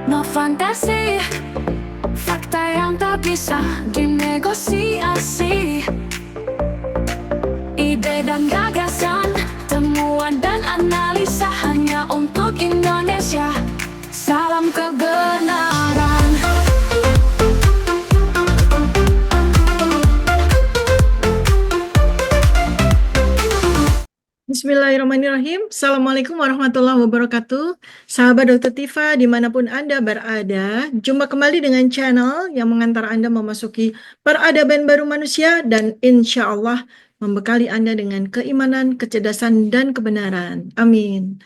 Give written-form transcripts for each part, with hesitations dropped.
No fantasi, fakta yang tak bisa dinegosiasi. Ide dan gagasan, temuan dan analisa hanya untuk Indonesia. Salam kebenaran. Bismillahirrahmanirrahim. Assalamualaikum warahmatullahi wabarakatuh. Sahabat Dokter Tifa, dimanapun Anda berada, jumpa kembali dengan channel yang mengantar Anda memasuki peradaban baru manusia dan insya Allah membekali Anda dengan keimanan, kecerdasan, dan kebenaran. Amin.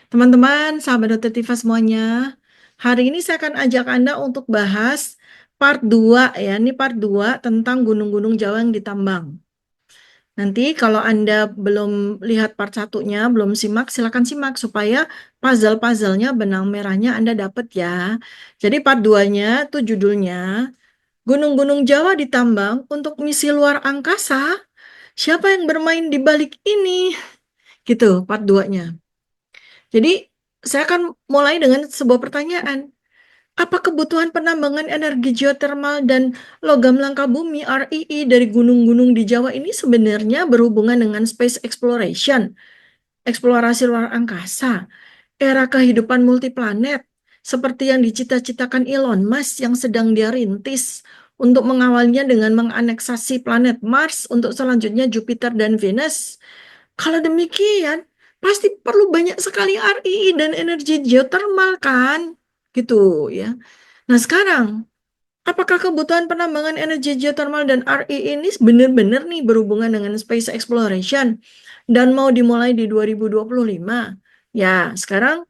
Teman-teman, sahabat Dokter Tifa semuanya, hari ini saya akan ajak Anda untuk bahas part 2 ya. Ini part 2 tentang gunung-gunung Jawa yang ditambang. Nanti kalau Anda belum lihat part satunya, belum simak, silakan simak supaya puzzle-puzzlenya, benang merahnya Anda dapat ya. Jadi part 2-nya itu judulnya Gunung-Gunung Jawa ditambang untuk misi luar angkasa. Siapa yang bermain di balik ini? Gitu part 2-nya. Jadi saya akan mulai dengan sebuah pertanyaan. Apa kebutuhan penambangan energi geotermal dan logam langka bumi (RII) dari gunung-gunung di Jawa ini sebenarnya berhubungan dengan space exploration, eksplorasi luar angkasa, era kehidupan multiplanet, seperti yang dicita-citakan Elon Musk yang sedang dia rintis untuk mengawalnya dengan menganeksasi planet Mars untuk selanjutnya Jupiter dan Venus? Kalau demikian, pasti perlu banyak sekali RII dan energi geotermal kan? Gitu ya. Nah sekarang, apakah kebutuhan penambangan energi geothermal dan RI ini benar-benar nih berhubungan dengan space exploration dan mau dimulai di 2025? Ya, sekarang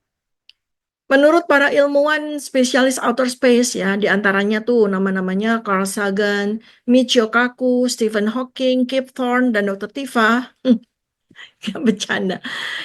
menurut para ilmuwan spesialis outer space ya, diantaranya tuh nama-namanya Carl Sagan, Michio Kaku, Stephen Hawking, Kip Thorne, dan Dr. Tifa. Bercanda.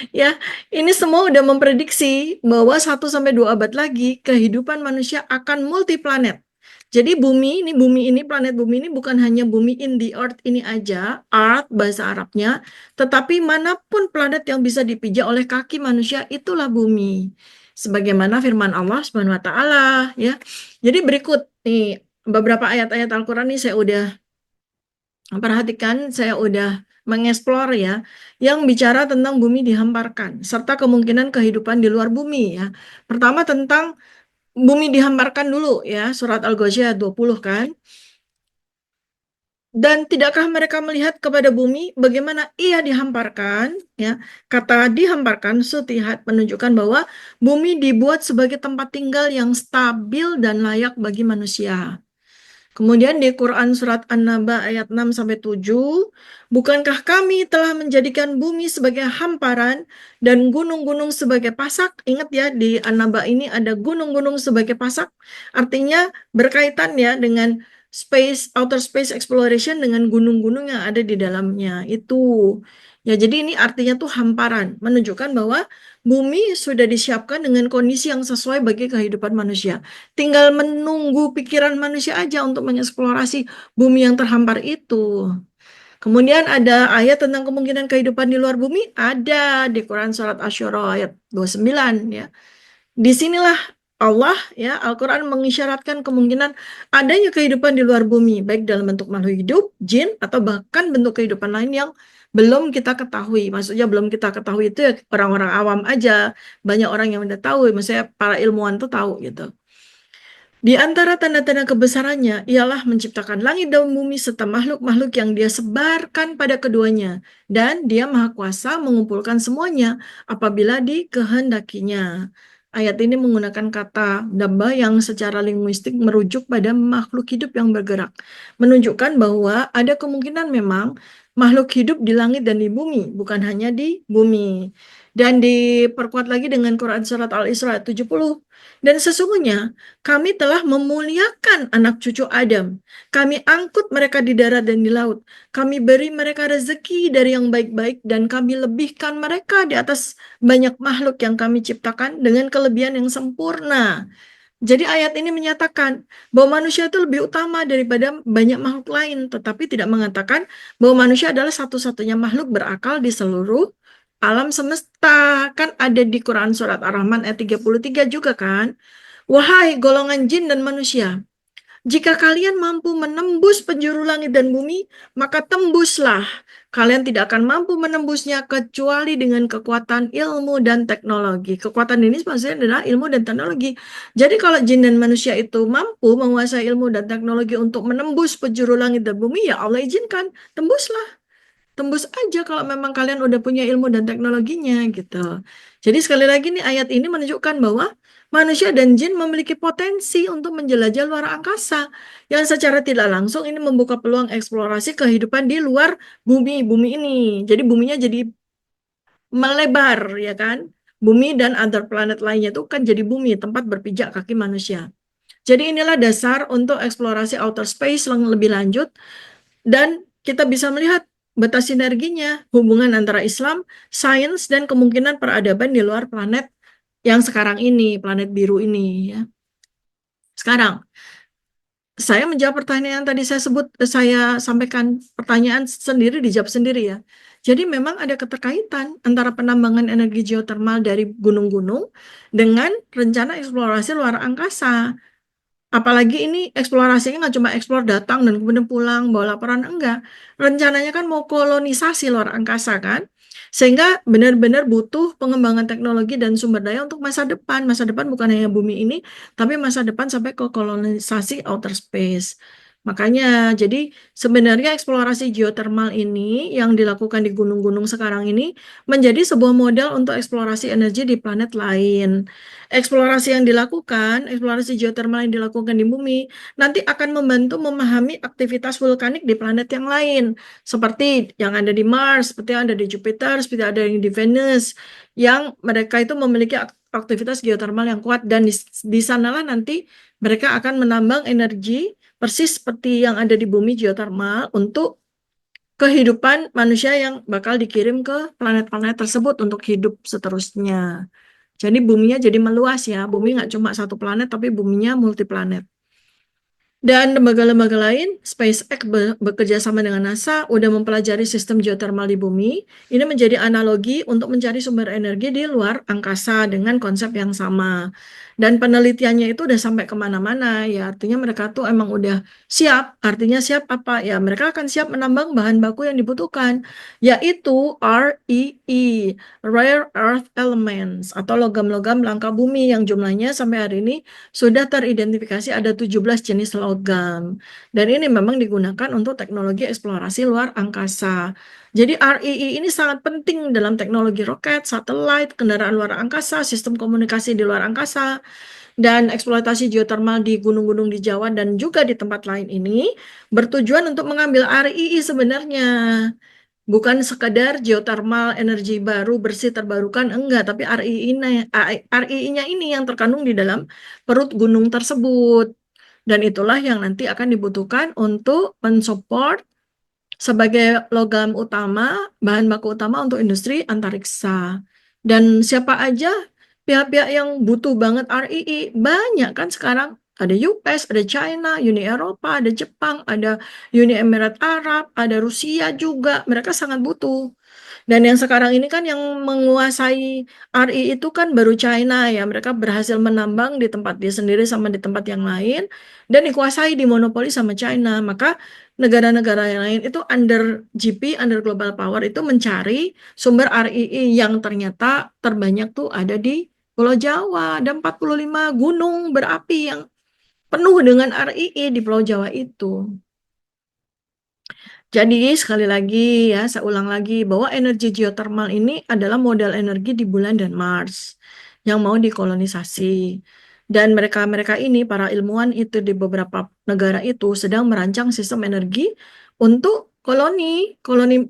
Ya, ini semua udah memprediksi bahwa 1 sampai 2 abad lagi kehidupan manusia akan multiplanet. Jadi bumi ini, planet bumi ini bukan hanya bumi in the earth ini aja, earth bahasa Arabnya, tetapi manapun planet yang bisa dipijak oleh kaki manusia itulah bumi. Sebagaimana firman Allah Subhanahu wa taala ya. Jadi berikut nih beberapa ayat-ayat Al-Qur'an ini saya udah perhatikan, saya udah mengeksplor ya, yang bicara tentang bumi dihamparkan, serta kemungkinan kehidupan di luar bumi ya. Pertama tentang bumi dihamparkan dulu ya, surat Al-Ghasyiyah 20 kan. Dan tidakkah mereka melihat kepada bumi bagaimana ia dihamparkan? Ya, kata dihamparkan sutihat menunjukkan bahwa bumi dibuat sebagai tempat tinggal yang stabil dan layak bagi manusia. Kemudian di Quran surat An-Naba ayat 6-7, bukankah kami telah menjadikan bumi sebagai hamparan dan gunung-gunung sebagai pasak? Ingat ya, di An-Naba ini ada gunung-gunung sebagai pasak, artinya berkaitan ya dengan outer space exploration dengan gunung-gunung yang ada di dalamnya. Itu. Ya, jadi ini artinya tuh hamparan, menunjukkan bahwa bumi sudah disiapkan dengan kondisi yang sesuai bagi kehidupan manusia. Tinggal menunggu pikiran manusia aja untuk mengeksplorasi bumi yang terhampar itu. Kemudian ada ayat tentang kemungkinan kehidupan di luar bumi, ada di Quran surat Asy-Syura ayat 29 ya. Disinilah Allah ya, Al-Quran mengisyaratkan kemungkinan adanya kehidupan di luar bumi, baik dalam bentuk makhluk hidup, jin, atau bahkan bentuk kehidupan lain yang belum kita ketahui. Maksudnya belum kita ketahui itu ya orang-orang awam aja. Banyak orang yang udah tahu, maksudnya para ilmuwan tuh tahu gitu. Di antara tanda-tanda kebesarannya ialah menciptakan langit dan bumi serta makhluk-makhluk yang dia sebarkan pada keduanya. Dan dia maha kuasa mengumpulkan semuanya apabila dikehendakinya. Ayat ini menggunakan kata dabba yang secara linguistik merujuk pada makhluk hidup yang bergerak. Menunjukkan bahwa ada kemungkinan memang makhluk hidup di langit dan di bumi, bukan hanya di bumi. Dan diperkuat lagi dengan Quran Surat Al-Isra 70. Dan sesungguhnya kami telah memuliakan anak cucu Adam. Kami angkut mereka di darat dan di laut. Kami beri mereka rezeki dari yang baik-baik dan kami lebihkan mereka di atas banyak makhluk yang kami ciptakan dengan kelebihan yang sempurna. Jadi ayat ini menyatakan bahwa manusia itu lebih utama daripada banyak makhluk lain, tetapi tidak mengatakan bahwa manusia adalah satu-satunya makhluk berakal di seluruh alam semesta. Kan ada di Quran Surat Ar-Rahman ayat 33 juga kan. Wahai golongan jin dan manusia, jika kalian mampu menembus penjuru langit dan bumi, maka tembuslah. Kalian tidak akan mampu menembusnya kecuali dengan kekuatan ilmu dan teknologi. Kekuatan ini maksudnya adalah ilmu dan teknologi. Jadi kalau jin dan manusia itu mampu menguasai ilmu dan teknologi untuk menembus penjuru langit dan bumi, ya Allah izinkan, tembuslah. Tembus aja kalau memang kalian udah punya ilmu dan teknologinya gitu. Jadi sekali lagi nih ayat ini menunjukkan bahwa manusia dan jin memiliki potensi untuk menjelajah luar angkasa yang secara tidak langsung ini membuka peluang eksplorasi kehidupan di luar bumi ini. Jadi buminya jadi melebar ya kan. Bumi dan other planet lainnya itu kan jadi bumi tempat berpijak kaki manusia. Jadi inilah dasar untuk eksplorasi outer space yang lebih lanjut dan kita bisa melihat batas sinerginya, hubungan antara Islam, sains, dan kemungkinan peradaban di luar planet yang sekarang ini, planet biru ini. Ya. Sekarang, saya menjawab pertanyaan yang tadi saya sampaikan pertanyaan sendiri, dijawab sendiri ya. Jadi memang ada keterkaitan antara penambangan energi geotermal dari gunung-gunung dengan rencana eksplorasi luar angkasa. Apalagi ini eksplorasinya nggak cuma eksplor datang dan kemudian pulang bawa laporan, enggak. Rencananya kan mau kolonisasi luar angkasa kan. Sehingga benar-benar butuh pengembangan teknologi dan sumber daya untuk masa depan. Masa depan bukan hanya bumi ini, tapi masa depan sampai ke kolonisasi outer space. Makanya, jadi sebenarnya eksplorasi geotermal ini yang dilakukan di gunung-gunung sekarang ini menjadi sebuah model untuk eksplorasi energi di planet lain. Eksplorasi geotermal yang dilakukan di bumi, nanti akan membantu memahami aktivitas vulkanik di planet yang lain, seperti yang ada di Mars, seperti yang ada di Jupiter, seperti ada yang di Venus, yang mereka itu memiliki aktivitas geotermal yang kuat, dan di sanalah nanti mereka akan menambang energi persis seperti yang ada di bumi geotermal untuk kehidupan manusia yang bakal dikirim ke planet-planet tersebut untuk hidup seterusnya. Jadi buminya jadi meluas ya. Bumi nggak cuma satu planet, tapi buminya multi planet. Dan lembaga-lembaga lain, SpaceX bekerja sama dengan NASA, udah mempelajari sistem geotermal di bumi. Ini menjadi analogi untuk mencari sumber energi di luar angkasa dengan konsep yang sama. Dan penelitiannya itu udah sampai kemana-mana, ya artinya mereka tuh emang udah siap. Artinya siap apa? Ya mereka akan siap menambang bahan baku yang dibutuhkan, yaitu REE, Rare Earth Elements, atau logam-logam langka bumi yang jumlahnya sampai hari ini sudah teridentifikasi ada 17 jenis logam. Dan ini memang digunakan untuk teknologi eksplorasi luar angkasa. Jadi REE ini sangat penting dalam teknologi roket, satelit, kendaraan luar angkasa, sistem komunikasi di luar angkasa, dan eksploitasi geotermal di gunung-gunung di Jawa dan juga di tempat lain ini bertujuan untuk mengambil REE sebenarnya. Bukan sekadar geotermal energi baru bersih terbarukan, enggak, tapi REE-nya ini yang terkandung di dalam perut gunung tersebut. Dan itulah yang nanti akan dibutuhkan untuk mensupport sebagai logam utama, bahan baku utama untuk industri antariksa. Dan siapa aja pihak-pihak yang butuh banget REE? Banyak kan sekarang. Ada US, ada China, Uni Eropa, ada Jepang, ada Uni Emirat Arab, ada Rusia juga. Mereka sangat butuh. Dan yang sekarang ini kan yang menguasai RI itu kan baru China ya. Mereka berhasil menambang di tempat dia sendiri sama di tempat yang lain dan dikuasai dimonopoli sama China. Maka negara-negara yang lain itu under GP, under global power itu mencari sumber RII yang ternyata terbanyak tuh ada di Pulau Jawa. Ada 45 gunung berapi yang penuh dengan RII di Pulau Jawa itu. Jadi sekali lagi ya, saya ulang lagi bahwa energi geotermal ini adalah modal energi di bulan dan Mars yang mau dikolonisasi. Dan mereka-mereka ini, para ilmuwan itu di beberapa negara itu sedang merancang sistem energi untuk koloni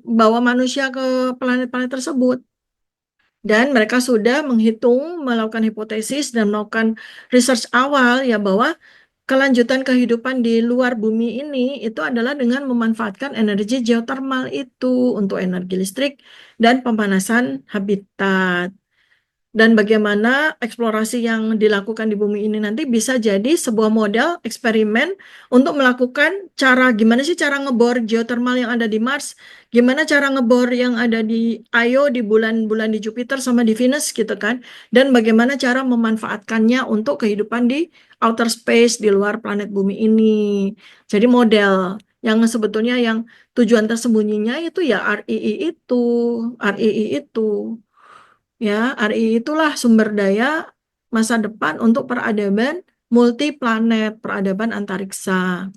bawa manusia ke planet-planet tersebut. Dan mereka sudah menghitung, melakukan hipotesis dan melakukan research awal ya bahwa kelanjutan kehidupan di luar bumi ini itu adalah dengan memanfaatkan energi geotermal itu untuk energi listrik dan pemanasan habitat. dan bagaimana eksplorasi yang dilakukan di bumi ini nanti bisa jadi sebuah model eksperimen untuk melakukan gimana sih cara ngebor geothermal yang ada di Mars, gimana cara ngebor yang ada di Io, di bulan-bulan di Jupiter sama di Venus gitu kan, dan bagaimana cara memanfaatkannya untuk kehidupan di outer space di luar planet bumi ini. Jadi model yang sebetulnya yang tujuan tersembunyinya itu ya RII itu. Ya, RI itulah sumber daya masa depan untuk peradaban multi planet, peradaban antariksa.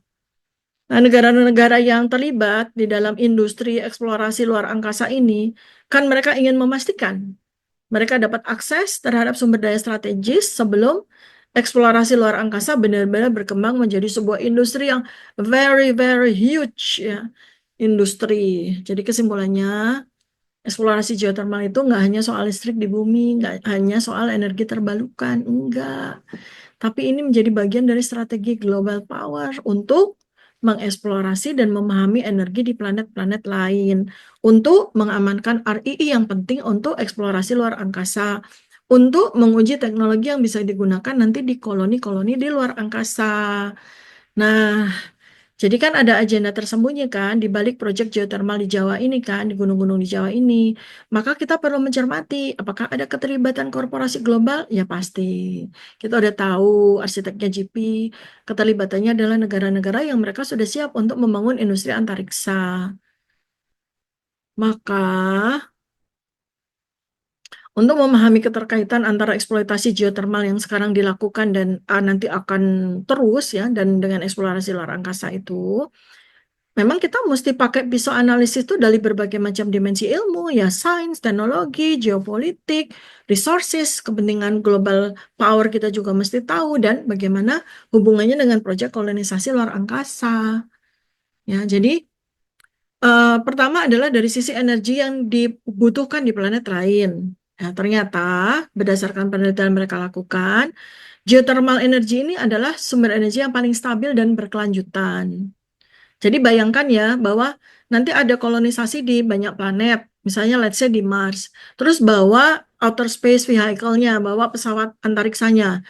Nah, negara-negara yang terlibat di dalam industri eksplorasi luar angkasa ini, kan mereka ingin memastikan mereka dapat akses terhadap sumber daya strategis sebelum eksplorasi luar angkasa benar-benar berkembang menjadi sebuah industri yang very, very huge ya, industri. Jadi kesimpulannya, eksplorasi geothermal itu nggak hanya soal listrik di bumi, nggak hanya soal energi terbarukan, enggak. Tapi ini menjadi bagian dari strategi global power untuk mengeksplorasi dan memahami energi di planet-planet lain, untuk mengamankan RII yang penting untuk eksplorasi luar angkasa, untuk menguji teknologi yang bisa digunakan nanti di koloni-koloni di luar angkasa. Nah, jadi kan ada agenda tersembunyi kan di balik proyek geothermal di Jawa ini kan, di gunung-gunung di Jawa ini. Maka kita perlu mencermati apakah ada keterlibatan korporasi global? Ya pasti. Kita udah tahu arsiteknya GP, keterlibatannya adalah negara-negara yang mereka sudah siap untuk membangun industri antariksa. Maka untuk memahami keterkaitan antara eksploitasi geothermal yang sekarang dilakukan dan nanti akan terus ya, dan dengan eksplorasi luar angkasa itu, memang kita mesti pakai pisau analisis itu dari berbagai macam dimensi ilmu, ya sains, teknologi, geopolitik, resources, kepentingan global power kita juga mesti tahu, dan bagaimana hubungannya dengan proyek kolonisasi luar angkasa. Ya, jadi pertama adalah dari sisi energi yang dibutuhkan di planet lain. Ya, ternyata berdasarkan penelitian mereka lakukan, geothermal energi ini adalah sumber energi yang paling stabil dan berkelanjutan. Jadi bayangkan ya bahwa nanti ada kolonisasi di banyak planet, misalnya let's say di Mars, terus bawa outer space vehicle-nya, bawa pesawat antariksanya,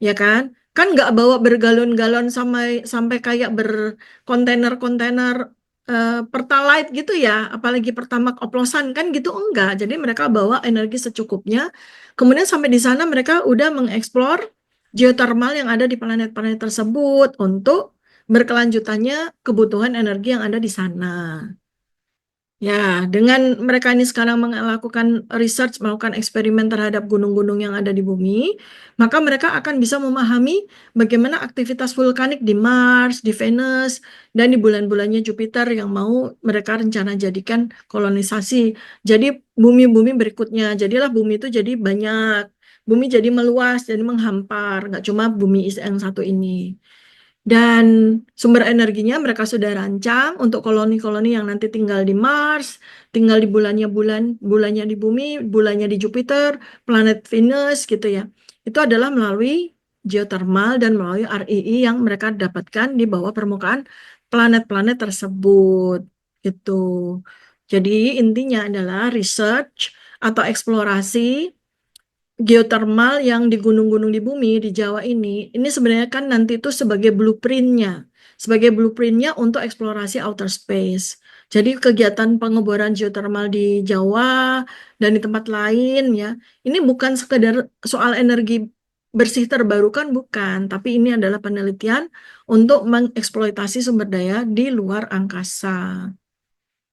ya kan? Kan nggak bawa bergalon-galon sampai sampai kayak berkontainer-kontainer Pertalite gitu ya, apalagi Pertamax oplosan kan gitu enggak. Jadi mereka bawa energi secukupnya. Kemudian sampai di sana mereka udah mengeksplor geothermal yang ada di planet-planet tersebut untuk berkelanjutannya kebutuhan energi yang ada di sana. Ya, dengan mereka ini sekarang melakukan research, melakukan eksperimen terhadap gunung-gunung yang ada di bumi, maka mereka akan bisa memahami bagaimana aktivitas vulkanik di Mars, di Venus, dan di bulan-bulannya Jupiter yang mau mereka rencana jadikan kolonisasi. Jadi bumi-bumi berikutnya, jadilah bumi itu jadi banyak, bumi jadi meluas, jadi menghampar, nggak cuma bumi yang satu ini. Dan sumber energinya mereka sudah rancang untuk koloni-koloni yang nanti tinggal di Mars, tinggal di bulannya di bumi, bulannya di Jupiter, planet Venus gitu ya. Itu adalah melalui geothermal dan melalui RII yang mereka dapatkan di bawah permukaan planet-planet tersebut. Itu. Jadi intinya adalah research atau eksplorasi geothermal yang di gunung-gunung di bumi di Jawa ini sebenarnya kan nanti itu sebagai blueprintnya untuk eksplorasi outer space. Jadi kegiatan pengeboran geothermal di Jawa dan di tempat lain ya, ini bukan sekedar soal energi bersih terbarukan bukan, tapi ini adalah penelitian untuk mengeksploitasi sumber daya di luar angkasa.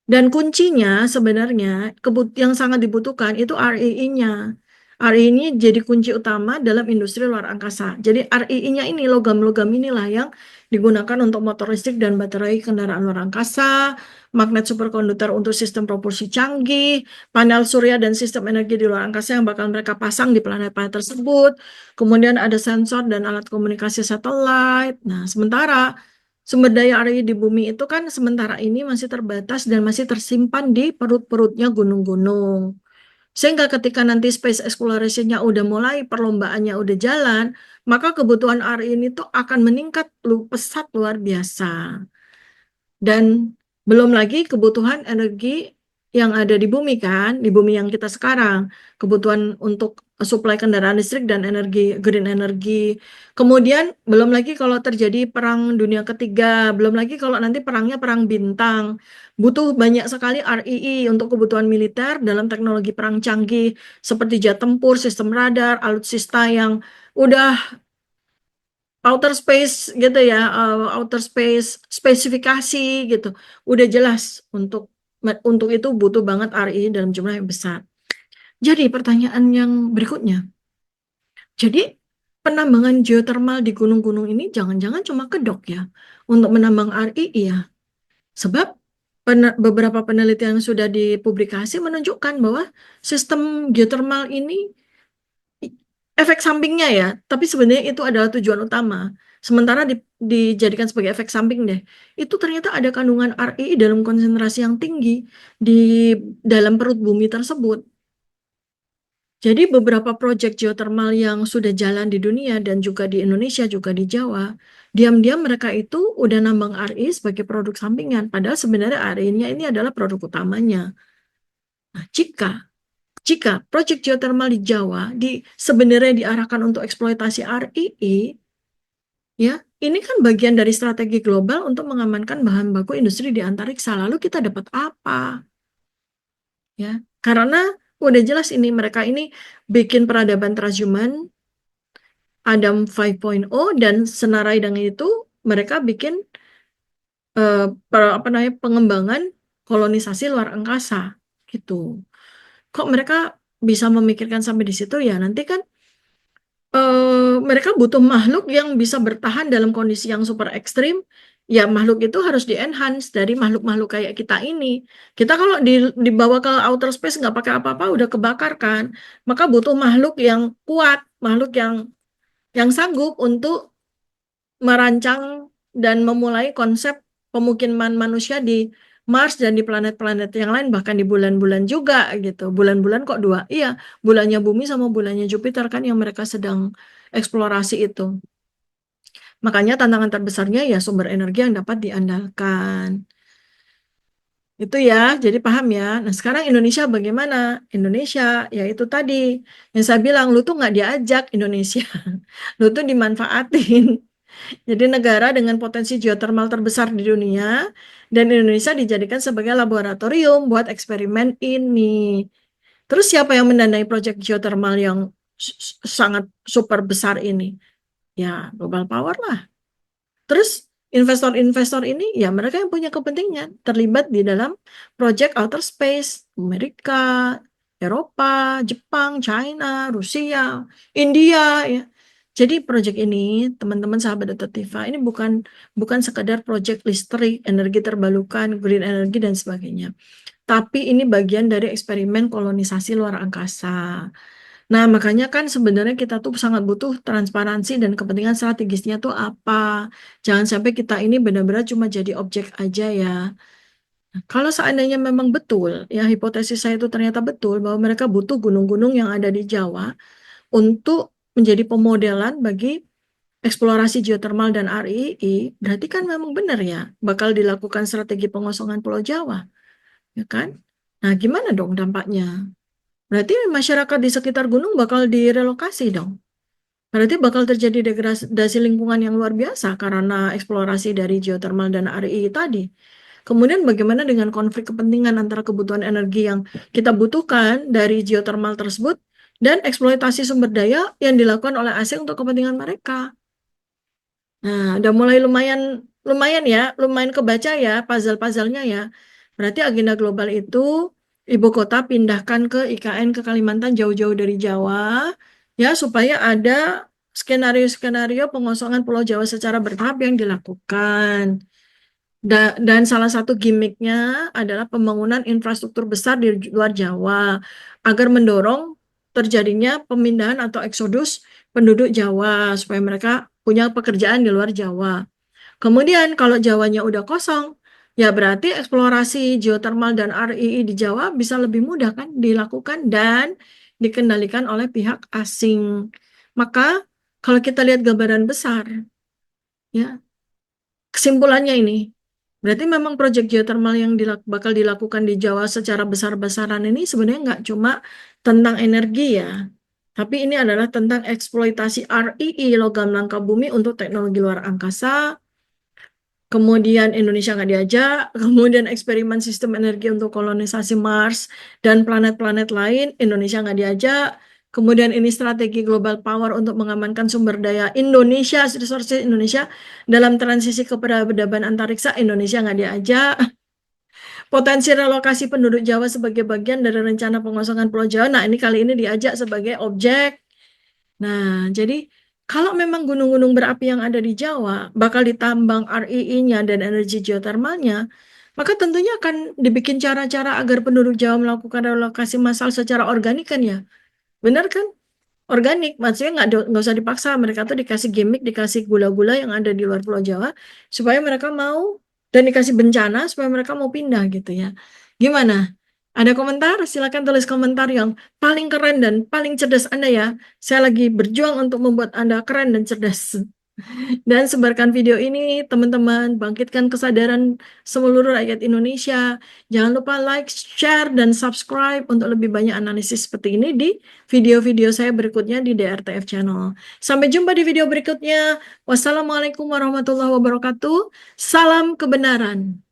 Dan kuncinya sebenarnya yang sangat dibutuhkan itu RII-nya. RII ini jadi kunci utama dalam industri luar angkasa. Jadi RII-nya ini, logam-logam inilah yang digunakan untuk motor listrik dan baterai kendaraan luar angkasa, magnet superkonduktor untuk sistem propulsi canggih, panel surya dan sistem energi di luar angkasa yang bakal mereka pasang di planet-planet tersebut. Kemudian ada sensor dan alat komunikasi satelit. Nah, sementara sumber daya RI di bumi itu kan sementara ini masih terbatas dan masih tersimpan di perut-perutnya gunung-gunung. Sehingga ketika nanti space exploration-nya udah mulai, perlombaannya udah jalan, maka kebutuhan RI ini tuh akan meningkat pesat luar biasa. Dan belum lagi kebutuhan energi yang ada di bumi kan, di bumi yang kita sekarang, kebutuhan untuk suplai kendaraan listrik dan energi green energy. Kemudian belum lagi kalau terjadi perang dunia ketiga, belum lagi kalau nanti perangnya perang bintang, butuh banyak sekali RII untuk kebutuhan militer dalam teknologi perang canggih seperti jet tempur, sistem radar, alutsista yang udah outer space gitu ya, outer space spesifikasi gitu. Udah jelas untuk itu butuh banget RI dalam jumlah yang besar. Jadi pertanyaan yang berikutnya, jadi penambangan geotermal di gunung-gunung ini jangan-jangan cuma kedok ya untuk menambang RI ya. Sebab beberapa penelitian yang sudah dipublikasi menunjukkan bahwa sistem geotermal ini efek sampingnya ya, tapi sebenarnya itu adalah tujuan utama. Sementara dijadikan sebagai efek samping deh. Itu ternyata ada kandungan RI dalam konsentrasi yang tinggi di dalam perut bumi tersebut. Jadi beberapa proyek geotermal yang sudah jalan di dunia dan juga di Indonesia juga di Jawa, diam-diam mereka itu udah nambang RI sebagai produk sampingan. Padahal sebenarnya RI-nya ini adalah produk utamanya. Nah, jika proyek geotermal di Jawa sebenarnya diarahkan untuk eksploitasi RII, ya, ini kan bagian dari strategi global untuk mengamankan bahan baku industri di antariksa. Lalu kita dapat apa? Ya, karena udah jelas ini mereka ini bikin peradaban transhuman Adam 5.0 dan senarai dengan itu mereka bikin apa namanya pengembangan kolonisasi luar angkasa gitu. Kok mereka bisa memikirkan sampai di situ ya? Nanti kan mereka butuh makhluk yang bisa bertahan dalam kondisi yang super ekstrim. Ya makhluk itu harus di-enhance dari makhluk-makhluk kayak kita ini. Kita kalau dibawa ke outer space nggak pakai apa-apa udah kebakar kan. Maka butuh makhluk yang kuat, makhluk yang sanggup untuk merancang dan memulai konsep pemukiman manusia di Mars dan di planet-planet yang lain, bahkan di bulan-bulan juga gitu. Bulan-bulan kok dua? Iya, bulannya Bumi sama bulannya Jupiter kan yang mereka sedang eksplorasi itu. Makanya tantangan terbesarnya ya sumber energi yang dapat diandalkan. Itu ya, jadi paham ya. Nah sekarang Indonesia bagaimana? Indonesia, ya itu tadi yang saya bilang, lu tuh nggak diajak Indonesia, lu tuh dimanfaatin. Jadi negara dengan potensi geotermal terbesar di dunia dan Indonesia dijadikan sebagai laboratorium buat eksperimen ini. Terus siapa yang mendanai proyek geotermal yang sangat super besar ini? Ya, global power lah. Terus investor-investor ini ya mereka yang punya kepentingan terlibat di dalam proyek outer space, Amerika, Eropa, Jepang, China, Rusia, India ya. Jadi proyek ini teman-teman sahabat Dr. Tifa ini bukan bukan sekadar proyek listrik, energi terbarukan, green energy dan sebagainya. Tapi ini bagian dari eksperimen kolonisasi luar angkasa. Nah, makanya kan sebenarnya kita tuh sangat butuh transparansi dan kepentingan strategisnya tuh apa. Jangan sampai kita ini benar-benar cuma jadi objek aja ya. Nah, kalau seandainya memang betul, ya hipotesis saya itu ternyata betul bahwa mereka butuh gunung-gunung yang ada di Jawa untuk menjadi pemodelan bagi eksplorasi geotermal dan RII, berarti kan memang benar ya, bakal dilakukan strategi pengosongan Pulau Jawa, ya kan? Nah, gimana dong dampaknya? Berarti masyarakat di sekitar gunung bakal direlokasi dong. Berarti bakal terjadi degradasi lingkungan yang luar biasa karena eksplorasi dari geothermal dan RI tadi. Kemudian bagaimana dengan konflik kepentingan antara kebutuhan energi yang kita butuhkan dari geothermal tersebut dan eksploitasi sumber daya yang dilakukan oleh asing untuk kepentingan mereka. Nah, udah mulai lumayan lumayan ya, lumayan kebaca ya puzzle-puzzlenya ya. Berarti agenda global itu ibu kota pindahkan ke IKN ke Kalimantan jauh-jauh dari Jawa ya supaya ada skenario-skenario pengosongan Pulau Jawa secara bertahap yang dilakukan. Dan salah satu gimmicknya adalah pembangunan infrastruktur besar di luar Jawa agar mendorong terjadinya pemindahan atau eksodus penduduk Jawa supaya mereka punya pekerjaan di luar Jawa. Kemudian kalau Jawanya udah kosong, ya berarti eksplorasi geotermal dan RII di Jawa bisa lebih mudah kan dilakukan dan dikendalikan oleh pihak asing. Maka kalau kita lihat gambaran besar, ya kesimpulannya ini, Berarti memang proyek geothermal yang bakal dilakukan di Jawa secara besar-besaran ini sebenarnya nggak cuma tentang energi ya, tapi ini adalah tentang eksploitasi RII, logam langka bumi untuk teknologi luar angkasa. Kemudian Indonesia nggak diajak, kemudian eksperimen sistem energi untuk kolonisasi Mars dan planet-planet lain, Indonesia nggak diajak. Kemudian ini strategi global power untuk mengamankan sumber daya Indonesia, resources Indonesia dalam transisi ke peradaban antariksa, Indonesia nggak diajak. Potensi relokasi penduduk Jawa sebagai bagian dari rencana pengosongan Pulau Jawa, nah ini kali ini diajak sebagai objek. Nah, jadi kalau memang gunung-gunung berapi yang ada di Jawa bakal ditambang RII-nya dan energi geotermalnya, maka tentunya akan dibikin cara-cara agar penduduk Jawa melakukan relokasi massal secara organik kan ya. Benar kan? Organik, maksudnya nggak usah dipaksa. Mereka tuh dikasih gimmick, dikasih gula-gula yang ada di luar Pulau Jawa, supaya mereka mau, dan dikasih bencana supaya mereka mau pindah gitu ya. Gimana? Ada komentar? Silakan tulis komentar yang paling keren dan paling cerdas Anda ya. Saya lagi berjuang untuk membuat Anda keren dan cerdas. Dan sebarkan video ini, teman-teman. Bangkitkan kesadaran seluruh rakyat Indonesia. Jangan lupa like, share, dan subscribe untuk lebih banyak analisis seperti ini di video-video saya berikutnya di DRTF Channel. Sampai jumpa di video berikutnya. Wassalamualaikum warahmatullahi wabarakatuh. Salam kebenaran.